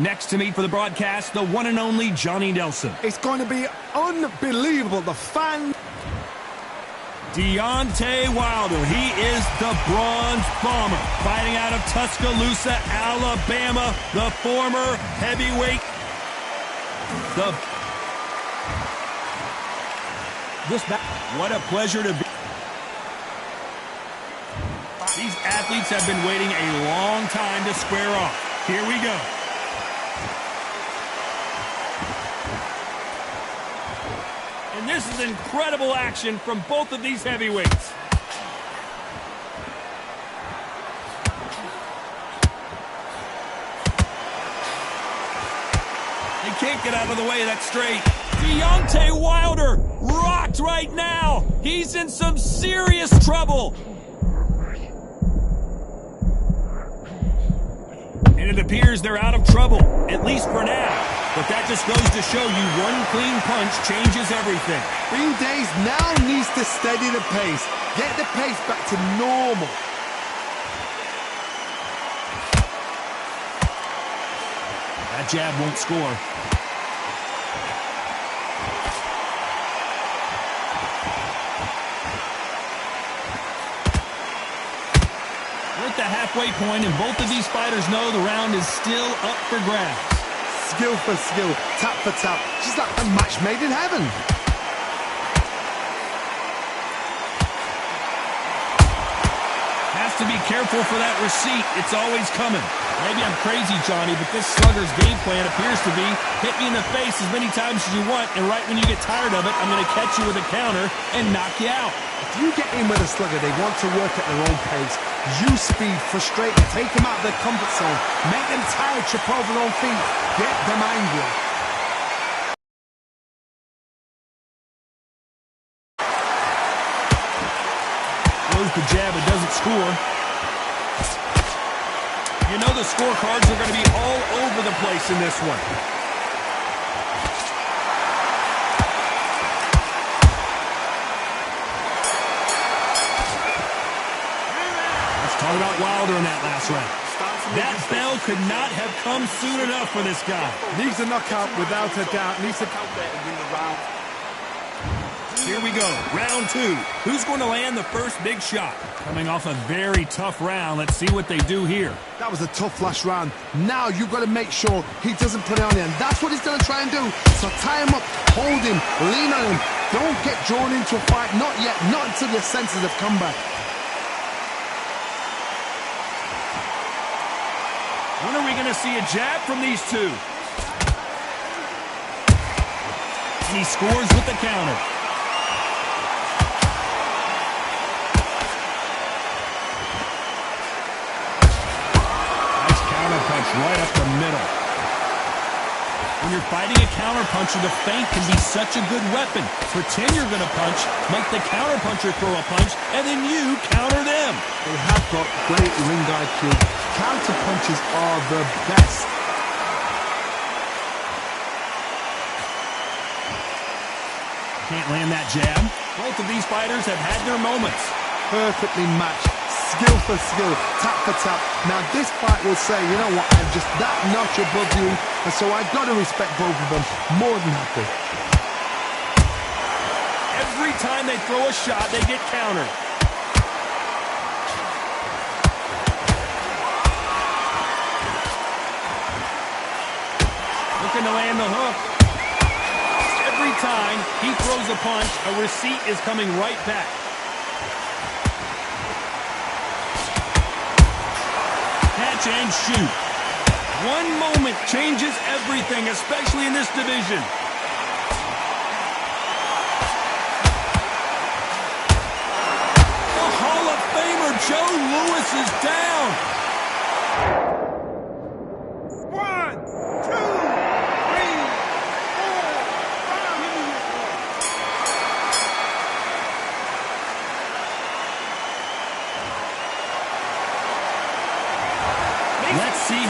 Next to me for the broadcast, the one and only Johnny Nelson. It's going to be unbelievable. The fan... Deontay Wilder, he is the Bronze Bomber, fighting out of Tuscaloosa, Alabama, the former heavyweight. What a pleasure to be. These athletes have been waiting a long time to square off. Here we go. And this is incredible action from both of these heavyweights. They can't get out of the way of that straight. Deontay Wilder rocked right now. He's in some serious trouble. And it appears they're out of trouble, at least for now. But that just goes to show you one clean punch changes everything. Green Days now needs to steady the pace. Get the pace back to normal. That jab won't score. We're at the halfway point, and both of these fighters know the round is still up for grabs. Skill for skill, tap for tap, just like a match made in heaven. Has to be careful for that receipt. It's always coming. Maybe I'm crazy, Johnny, but this slugger's game plan appears to be hit me in the face as many times as you want, and right when you get tired of it, I'm going to catch you with a counter and knock you out. If you get in with a slugger, they want to work at their own pace. Use speed, frustrate them, take them out of their comfort zone, make them tired, trip over their own feet, get them angry. Throws the jab, it doesn't score. You know the scorecards are going to be all over the place in this one. Talk about Wilder in that last round. That bell could not have come soon enough for this guy. Needs a knockout without a doubt. Needs to count there and win the round. Here we go, round two. Who's going to land the first big shot? Coming off a very tough round. Let's see what they do here. That was a tough last round. Now you've got to make sure he doesn't put it on you, and that's what he's going to try and do. So tie him up, hold him, lean on him. Don't get drawn into a fight. Not yet, not until your senses have come back. When are we going to see a jab from these two? And he scores with the counter. Nice counter punch right up the middle. When you're fighting a counter puncher, the feint can be such a good weapon. Pretend you're going to punch, make the counter puncher throw a punch, and then you counter them. They have got great ring IQ. Counter punches are the best. Can't land that jab. Both of these fighters have had their moments. Perfectly matched. Skill for skill, tap for tap. Now this fight will say, you know what, I'm just that notch above you, and so I've got to respect both of them. More than happy. Every time they throw a shot, they get countered. Looking to land the hook. Every time he throws a punch, a receipt is coming right back. Catch and shoot. One moment changes everything, especially in this division. The Hall of Famer Joe Louis is down. 1, 2, 3, 4, 5. Let's see.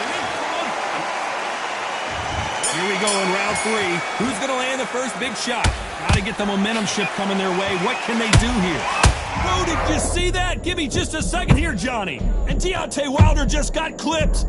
Here we go in round three. Who's going to land the first big shot? Got to get the momentum shift coming their way. What can they do here? Whoa, did you see that? Give me just a second here, Johnny. And Deontay Wilder just got clipped.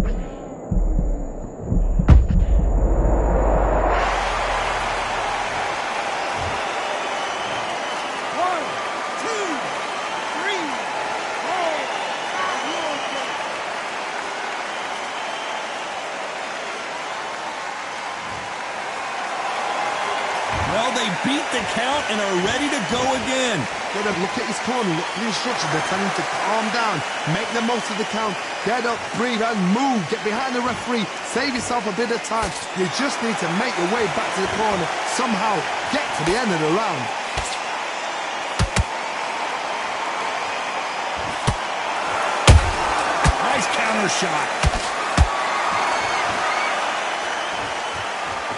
they beat the count and are ready to go again. Get up, look at his corner, look at the instructions. They're telling him to calm down, make the most of the count, get up, breathe, and move. Get behind the referee, save yourself a bit of time. You just need to make your way back to the corner, somehow get to the end of the round. Nice counter shot.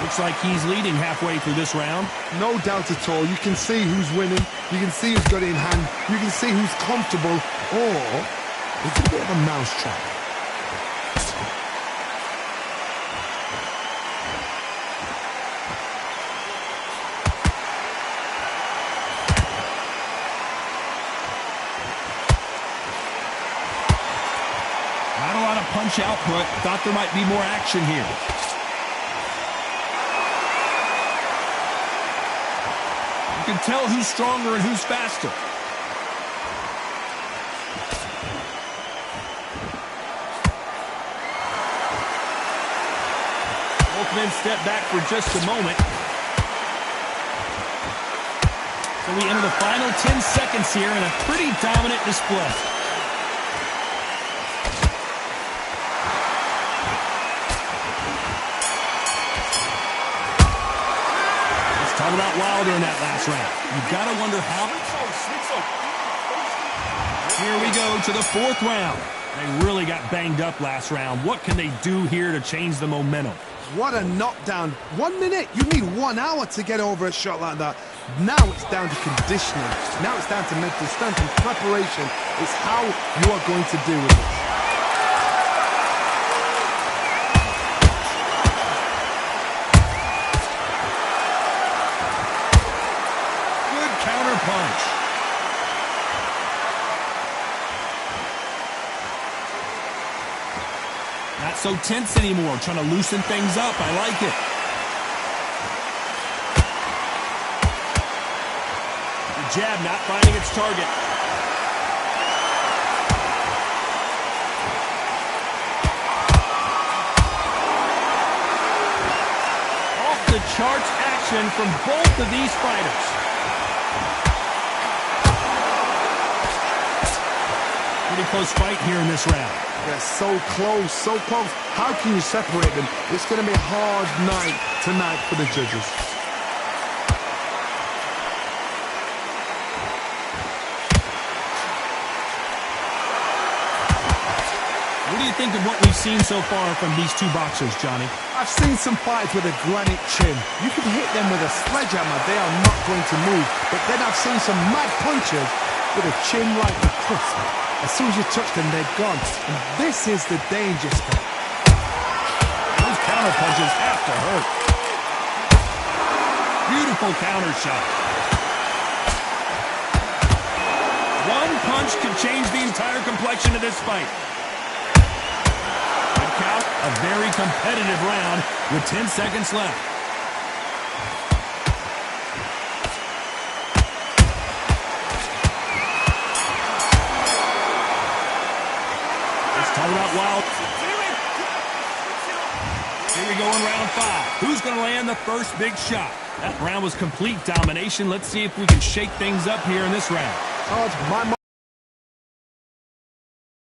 Looks like he's leading halfway through this round. No doubt at all. You can see who's winning. You can see who's got it in hand. You can see who's comfortable. Or it's a bit of a mousetrap. Not a lot of punch output. Thought there might be more action here. You can tell who's stronger and who's faster. Both men step back for just a moment. So we enter the final 10 seconds here in a pretty dominant display. Talk about Wilder in that last round. You've got to wonder how. Here we go to the fourth round. They really got banged up last round. What can they do here to change the momentum? What a knockdown. 1 minute. You need 1 hour to get over a shot like that. Now it's down to conditioning. Now it's down to mental strength and preparation. It's how you are going to deal with it. Punch. Not so tense anymore, trying to loosen things up. I like it. The jab not finding its target. Off the charts action from both of these fighters. Pretty close fight here in this round. They're so close, so close. How can you separate them? It's going to be a hard night tonight for the judges. What do you think of what we've seen so far from these two boxers, Johnny? I've seen some fights with a granite chin. You can hit them with a sledgehammer. They are not going to move. But then I've seen some mad punchers with a chin like a crisp. As soon as you touch them, they're gone. And this is the danger spot. Those counter punches have to hurt. Beautiful counter shot. One punch could change the entire complexion of this fight. Good count. A very competitive round with 10 seconds left. Talk about Wild. Here we go in round 5. Who's going to land the first big shot? That round was complete domination. Let's see if we can shake things up here in this round.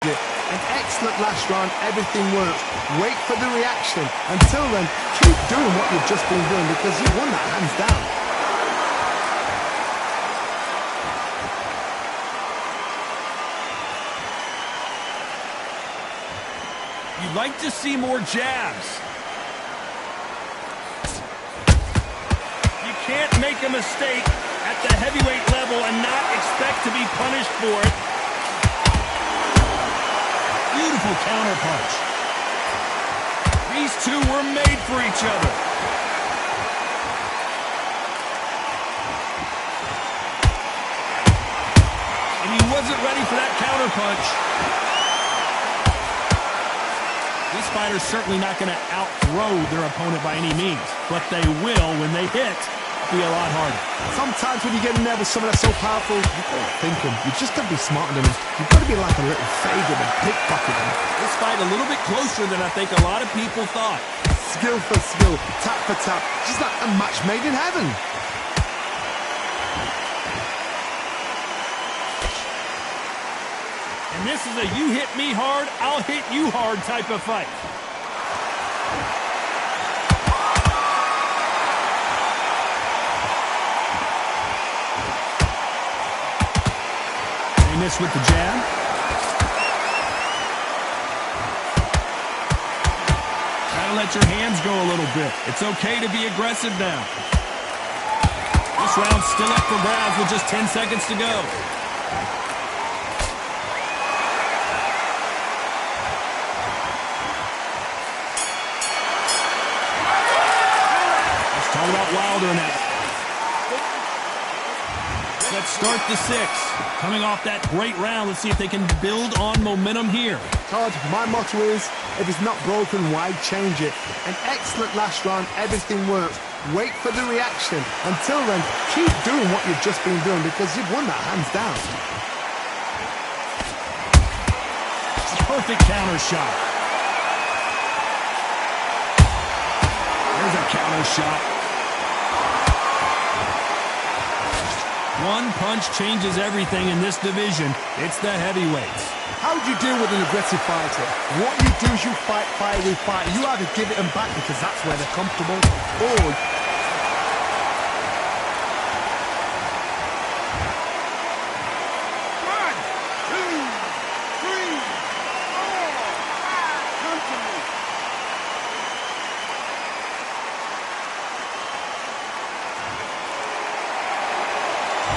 An excellent last round. Everything works. Wait for the reaction. Until then, keep doing what you've just been doing because you won that hands down. You'd like to see more jabs. You can't make a mistake at the heavyweight level and not expect to be punished for it. Beautiful counter punch. These two were made for each other. And he wasn't ready for that counter punch. This fighter's certainly not going to outthrow their opponent by any means, but they will, when they hit, be a lot harder. Sometimes when you get in there with someone that's so powerful, you've got to think them. You've just got to be smarter than them. You've got to be like a little favourite and pickpocket them. This fight a little bit closer than I think a lot of people thought. Skill for skill, tap for tap, just like a match made in heaven. And this is a you hit me hard, I'll hit you hard type of fight. They miss with the jab. Gotta let your hands go a little bit. It's okay to be aggressive now. This round's still up for grabs with just 10 seconds to go. Let's talk about Wilder now. Let's start the sixth. Coming off that great round, let's see if they can build on momentum here. Todd, my motto is, if it's not broken, why change it? An excellent last round, everything works. Wait for the reaction. Until then, keep doing what you've just been doing because you've won that hands down. Perfect counter shot. There's a counter shot. One punch changes everything in this division. It's the heavyweights. How do you deal with an aggressive fighter? What you do is you fight fire with fire. You either give it them back because that's where they're comfortable, or...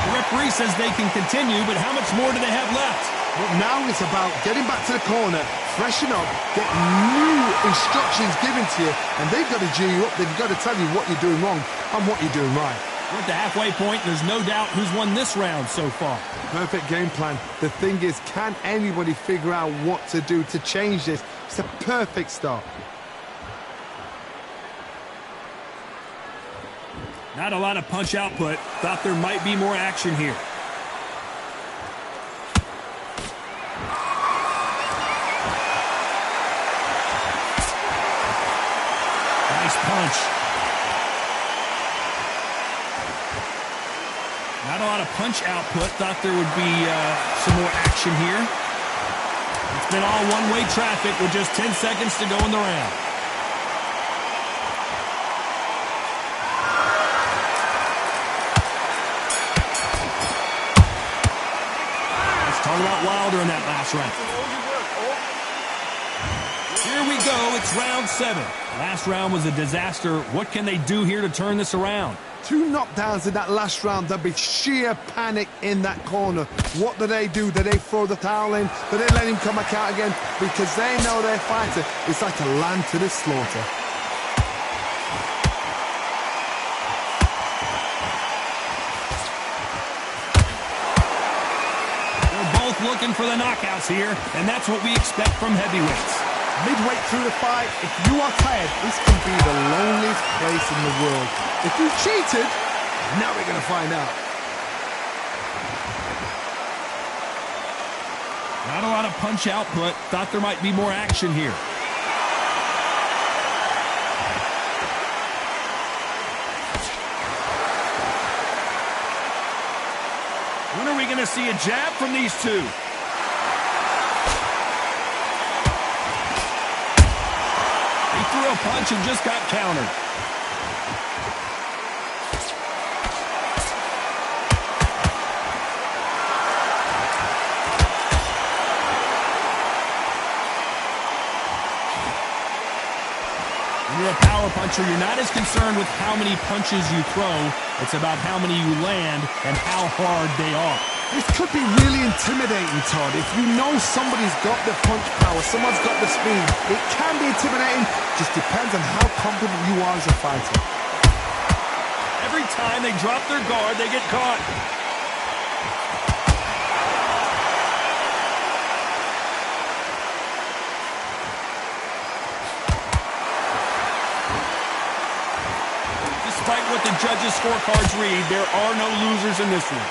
The referee says they can continue, but how much more do they have left? But now it's about getting back to the corner, freshen up, get new instructions given to you, and they've got to G you up. They've got to tell you what you're doing wrong and what you're doing right. We're at the halfway point. There's no doubt who's won this round so far. Perfect game plan. The thing is, can anybody figure out what to do to change this? It's a perfect start. Not a lot of punch output. Thought there might be more action here. Nice punch. Not a lot of punch output. Thought there would be some more action here. It's been all one-way traffic with just 10 seconds to go in the round. Talk about Wilder in that last round. Here we go. It's round 7. Last round was a disaster. What can they do here to turn this around? 2 knockdowns in that last round. There'll be sheer panic in that corner. What do? Do they throw the towel in? Do they let him come back out again? Because they know their fighter is like a lamb to the slaughter. Looking for the knockouts here, and that's what we expect from heavyweights. Midway through the fight, if you are tired, this can be the loneliest place in the world. If you cheated, now we're going to find out. Not a lot of punch output. Thought there might be more action here. When are we going to see a jab from these two? He threw a punch and just got countered. When you're a power puncher, you're not as concerned with how many punches you throw. It's about how many you land and how hard they are. This could be really intimidating, Todd. If you know somebody's got the punch power, someone's got the speed, it can be intimidating. Just depends on how confident you are as a fighter. Every time they drop their guard, they get caught. Despite what the judges' scorecards read, there are no losers in this one.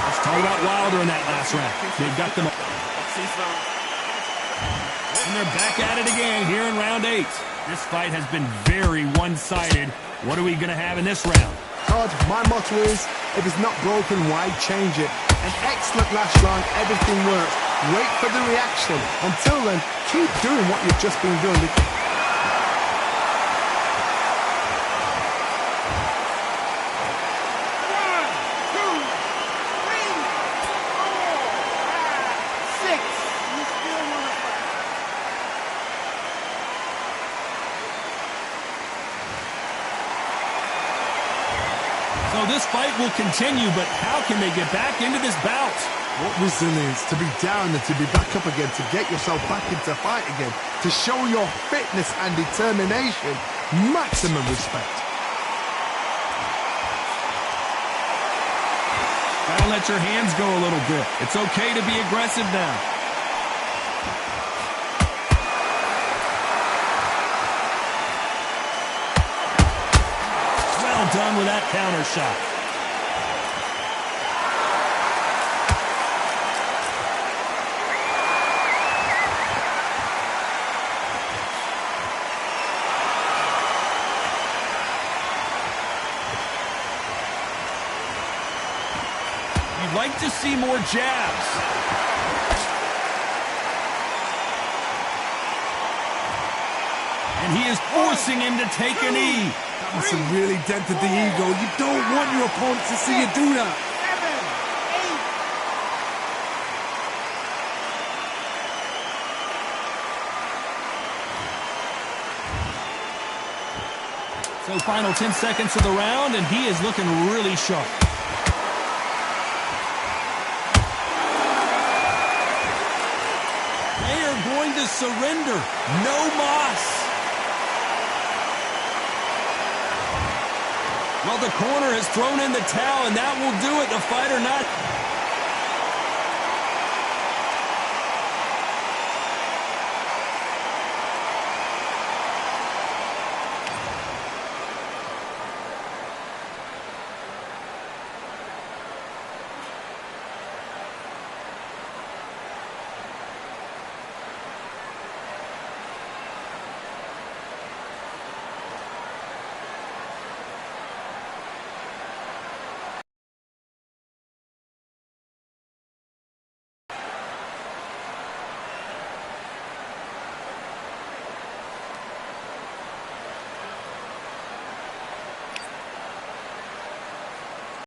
Let's talk about Wilder in that last round. They've got them. And they're back at it again here in round 8. This fight has been very one-sided. What are we going to have in this round? Todd, my motto is, if it's not broken, why change it? An excellent last round, everything works. Wait for the reaction. Until then, keep doing what you've just been doing. So this fight will continue, but how can they get back into this bout? What resilience to be down and to be back up again, to get yourself back into fight again, to show your fitness and determination. Maximum respect. Gotta let your hands go a little bit. It's okay to be aggressive now. Well done with that counter shot. You'd like to see more jabs. And he is forcing him to take a knee. That must have really dented the ego. You don't want your opponent to see you do that. 7, 8. So final 10 seconds of the round, and he is looking really sharp. They are going to surrender. No mas. Well, the corner has thrown in the towel, and that will do it. The fighter not...